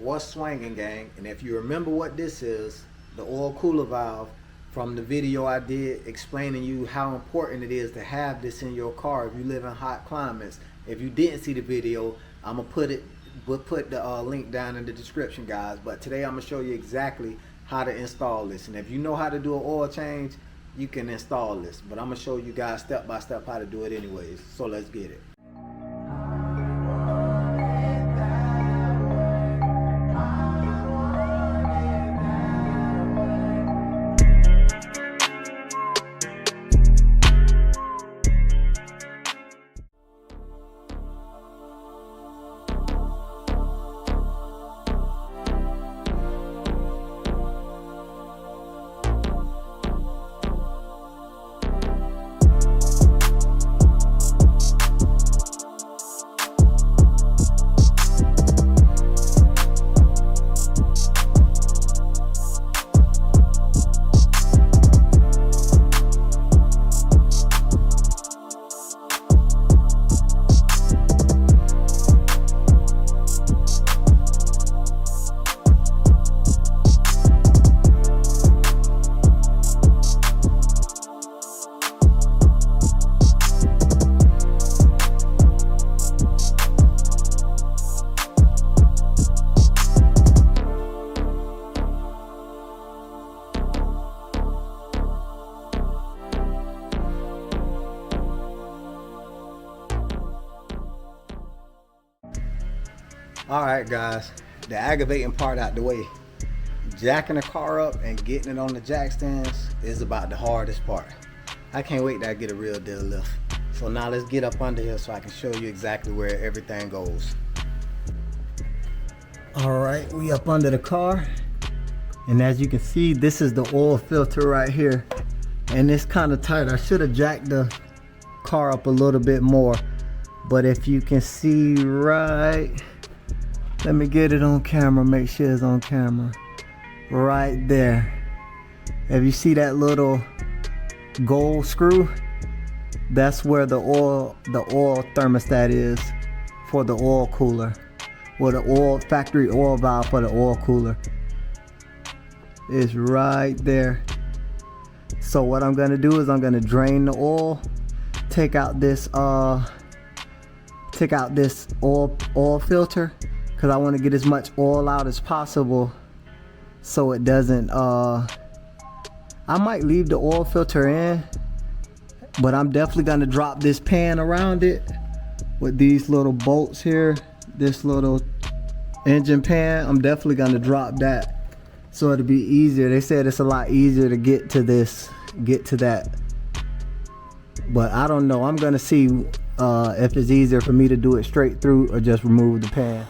What's swinging, gang? And if you remember what this is, the oil cooler valve from the video I did explaining you how important it is to have this in your car if you live in hot climates. If you didn't see the video, I'm gonna put the link down in the description, guys. But today I'm gonna show you exactly how to install this. And if you know how to do an oil change, you can install this. But I'm gonna show you guys step by step how to do it anyways. So let's get it. Alright guys, the aggravating part out the way. Jacking the car up and getting it on the jack stands is about the hardest part. I can't wait till I get a real deal lift. So now let's get up under here so I can show you exactly where everything goes. Alright, we up under the car. And as you can see, this is the oil filter right here. And it's kind of tight. I should have jacked the car up a little bit more. But if you can see right, let me get it on camera, make sure it's on camera. Right there. If you see that little gold screw, that's where the oil thermostat is for the oil cooler. Or the factory oil valve for the oil cooler. It's right there. So what I'm gonna do is I'm gonna drain the oil, take out this oil filter, because I want to get as much oil out as possible so it doesn't I might leave the oil filter in, but I'm definitely going to drop this pan around it with these little bolts here, this little engine pan. I'm definitely going to drop that so it'll be easier. They said it's a lot easier to get to that, but I don't know. I'm going to see if it's easier for me to do it straight through or just remove the pan.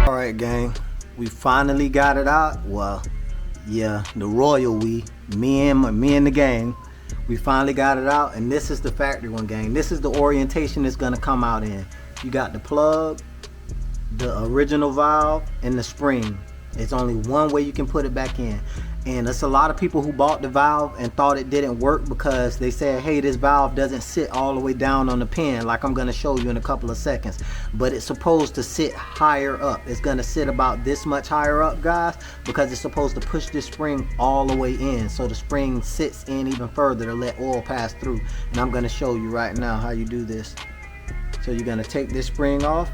Alright gang, we finally got it out. Well, yeah, the royal me and the gang. We finally got it out, and this is the factory one, gang. This is the orientation it's gonna come out in. You got the plug, the original valve, and the spring. It's only one way you can put it back in. And there's a lot of people who bought the valve and thought it didn't work because they said, hey, this valve doesn't sit all the way down on the pin like I'm gonna show you in a couple of seconds. But it's supposed to sit higher up. It's gonna sit about this much higher up, guys, because it's supposed to push this spring all the way in. So the spring sits in even further to let oil pass through. And I'm gonna show you right now how you do this. So you're gonna take this spring off.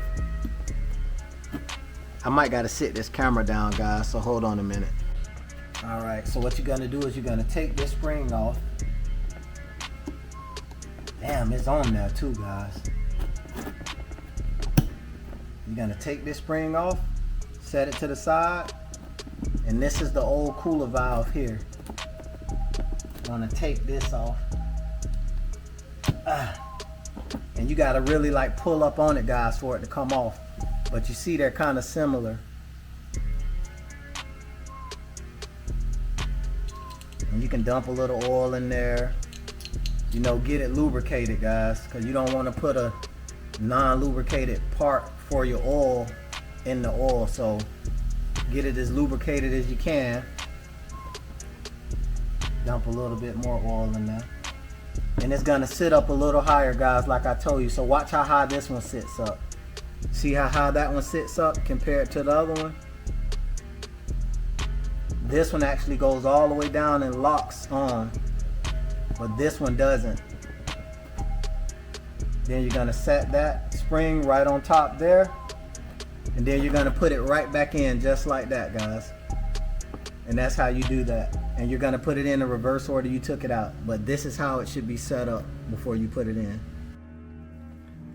I might gotta sit this camera down, guys, so hold on a minute. Alright, so what you're gonna do is you're gonna take this spring off. Damn, it's on there too, guys. You're gonna take this spring off, set it to the side, and this is the old cooler valve here. I'm gonna take this off. And you gotta really like pull up on it, guys, for it to come off. But you see they're kind of similar. And you can dump a little oil in there. You know, get it lubricated, guys, because you don't want to put a non-lubricated part for your oil in the oil. So get it as lubricated as you can. Dump a little bit more oil in there. And it's gonna sit up a little higher, guys, like I told you. So watch how high this one sits up. See how high that one sits up compared to the other one? This one actually goes all the way down and locks on, but this one doesn't. Then you're gonna set that spring right on top there, and then you're gonna put it right back in just like that, guys. And that's how you do that. And you're gonna put it in the reverse order you took it out. But this is how it should be set up before you put it in.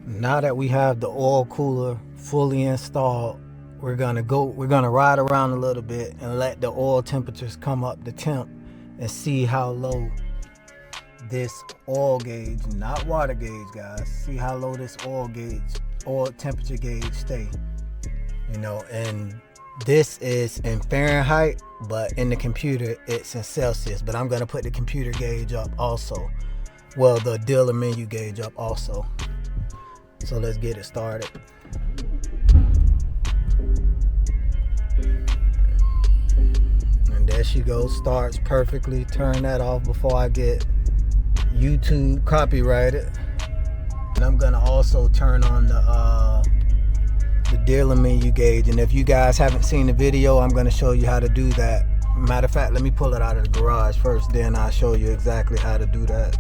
Now that we have the oil cooler fully installed, we're gonna ride around a little bit and let the oil temperatures come up to temp and see how low this oil gauge, not water gauge, guys, see how low this oil temperature gauge stay. You know, and this is in Fahrenheit, but in the computer it's in Celsius. But I'm gonna put the computer gauge up also. Well, the dealer menu gauge up also. So let's get it started. And there she goes, starts perfectly. Turn that off before I get YouTube copyrighted. And I'm gonna also turn on the dealer menu gauge. And if you guys haven't seen the video, I'm gonna show you how to do that. Matter of fact, let me pull it out of the garage first, then I'll show you exactly how to do that.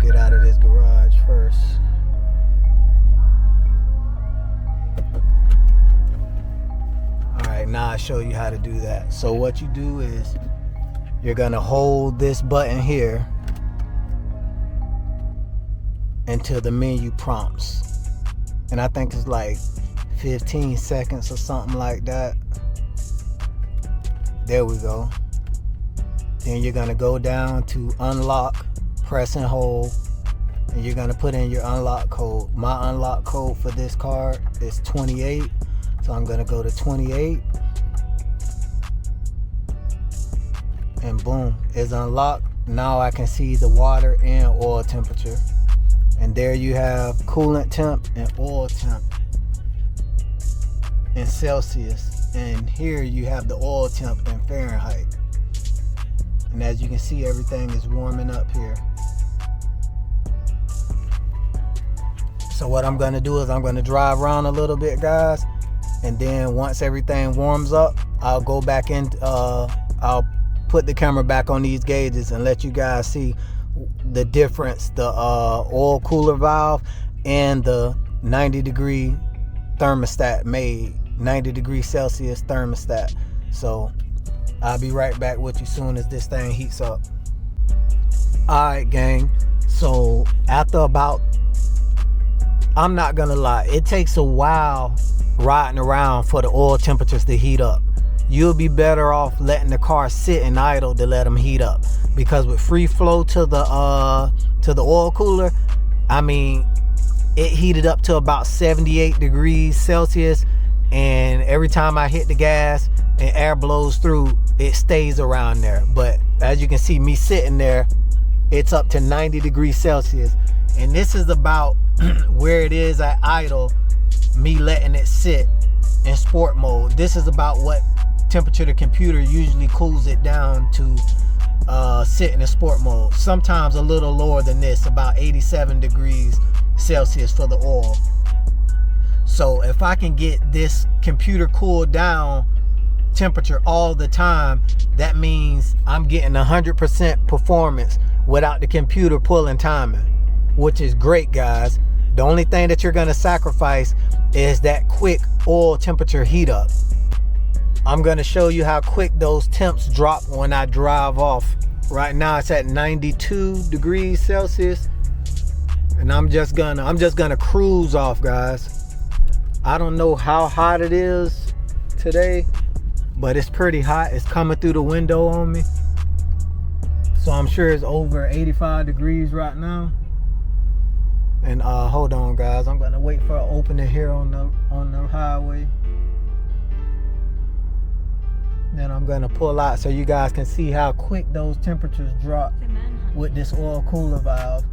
Get out of this garage first. Alright, now I'll show you how to do that. So what you do is you're gonna hold this button here until the menu prompts. And I think it's like 15 seconds or something like that. There we go. Then you're gonna go down to unlock, press and hold, and you're gonna put in your unlock code. My unlock code for this card is 28, so I'm gonna go to 28, and boom, it's unlocked. Now I can see the water and oil temperature, and there you have coolant temp and oil temp in Celsius, and here you have the oil temp in Fahrenheit. And as you can see, everything is warming up here. So what I'm gonna do is I'm gonna drive around a little bit, guys, and then once everything warms up, I'll go back in, I'll put the camera back on these gauges and let you guys see the difference, the oil cooler valve and the 90-degree thermostat made, 90 Celsius thermostat. So I'll be right back with you soon as this thing heats up. Alright, gang, so after about, I'm not gonna lie, it takes a while riding around for the oil temperatures to heat up. You'll be better off letting the car sit and idle to let them heat up, because with free flow to the oil cooler, I mean, it heated up to about 78 degrees Celsius, and every time I hit the gas and air blows through, it stays around there. But as you can see, me sitting there, it's up to 90 degrees Celsius, and this is about where it is at idle, me letting it sit in sport mode. This is about what temperature the computer usually cools it down to sit in sport mode. Sometimes a little lower than this, about 87 degrees Celsius for the oil. So if I can get this computer cooled down temperature all the time, that means I'm getting 100% performance without the computer pulling timing, which is great, guys. The only thing that you're gonna sacrifice is that quick oil temperature heat up. I'm gonna show you how quick those temps drop when I drive off. Right now it's at 92 degrees Celsius, and I'm just gonna cruise off, guys. I don't know how hot it is today, but it's pretty hot. It's coming through the window on me, so I'm sure it's over 85 degrees right now. And hold on, guys, I'm gonna wait for an opening here on the highway. Then I'm gonna pull out so you guys can see how quick those temperatures drop with this oil cooler valve.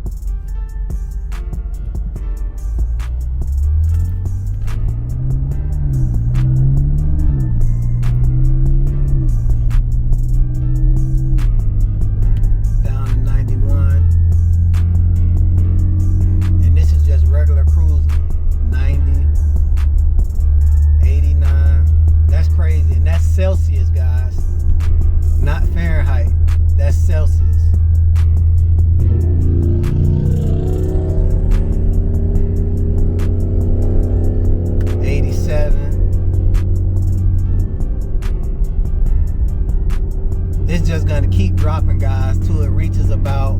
dropping, guys, till it reaches about,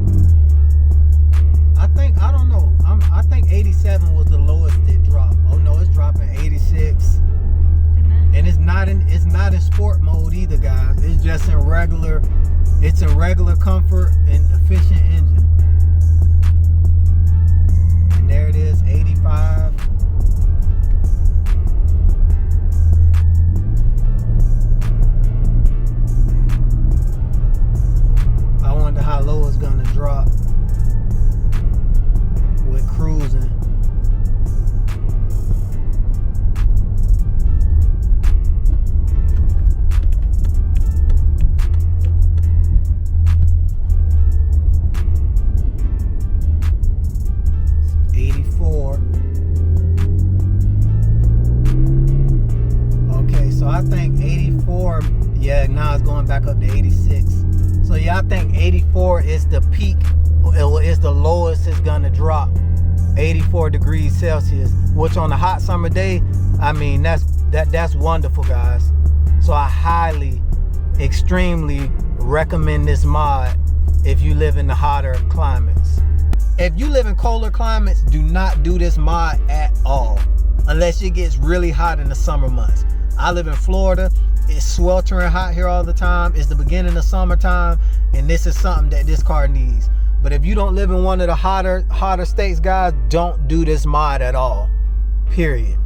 I don't know, I think 87 was the lowest it dropped. Oh no, it's dropping 86. And it's not in sport mode either, guys. It's just in regular, it's in regular comfort and efficient engine. And there it is, 85. I wonder how low it's gonna drop with cruising. Okay, so I think 84, yeah, now it's going back up to 86. So yeah, I think 84 is the peak, is the lowest it's gonna drop. 84 degrees Celsius, which on a hot summer day, I mean, that's wonderful, guys. So I highly, extremely recommend this mod if you live in the hotter climates. If you live in colder climates, do not do this mod at all, unless it gets really hot in the summer months. I live in Florida. It's sweltering hot here all the time. It's the beginning of summertime, and this is something that this car needs. But if you don't live in one of the hotter states, guys, don't do this mod at all, period.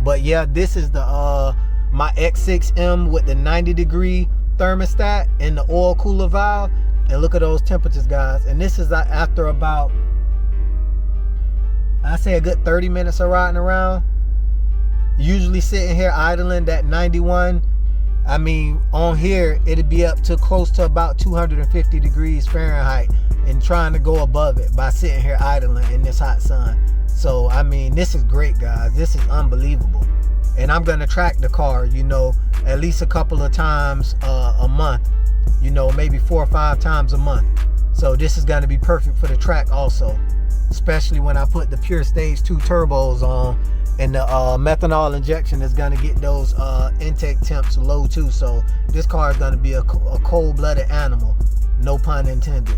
But yeah, this is the my X6M with the 90-degree thermostat and the oil cooler valve. And look at those temperatures, guys. And this is after about, I say, a good 30 minutes of riding around. Usually sitting here idling that 91. I mean, on here, it'd be up to close to about 250 degrees Fahrenheit, and trying to go above it by sitting here idling in this hot sun. So, I mean, this is great, guys. This is unbelievable. And I'm going to track the car, you know, at least a couple of times a month, you know, maybe 4 or 5 times a month. So this is going to be perfect for the track also, especially when I put the pure stage 2 turbos on. And the methanol injection is going to get those intake temps low too. So this car is going to be a cold-blooded animal. No pun intended.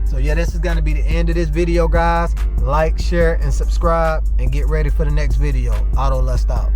So yeah, this is going to be the end of this video, guys. Like, share, and subscribe. And get ready for the next video. Auto Lust out.